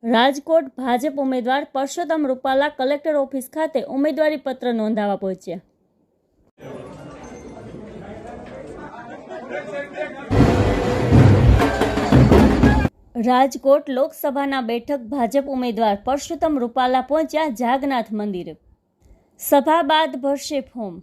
રાજકોટ ભાજપ ઉમેદવાર Parshottam Rupala collector office ખાતે ઉમેદવારી પત્ર નોંધાવવા પહોંચ્યા। રાજકોટ લોકસભાના બેઠક ભાજપ ઉમેદવાર પરસોત્તમ રૂપાલા પહોંચ્યા જાગનાથ મંદિરે। સભા બાદ ભરશે ફોર્મ।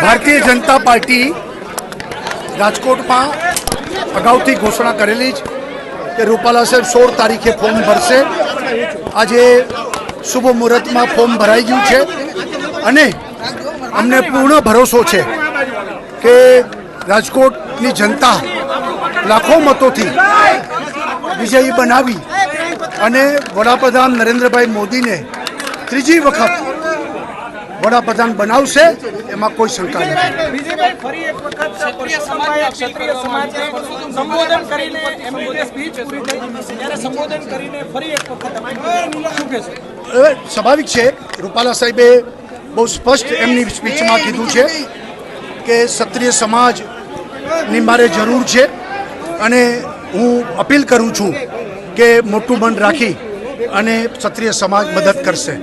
भारतीय जनता पार्टी राजकोट में अगाउथी घोषणा करेली कि रूपाला साहेब 16 तारीखे फॉर्म भरशे। आज शुभ मुहूर्त में फॉर्म भराई गयु है अने अमने पूर्ण भरोसो है कि राजकोटनी जनता लाखों मतों थी विजयी बनावी अने वडाप्रधान नरेंद्रभाई मोदी ने त्रीजी वखत वडाप्रधान बनावशे एमां कोई शंका नहीं। स्वाभाविक है रूपाला साहेबे बहुत स्पष्ट एमनी स्पीच में कीधुं छे कि क्षत्रिय समाज नी मारे जरूर है अने हूँ अपील करूँ छूँ कि मोटू मन राखी अने क्षत्रिय समाज मदद करशे।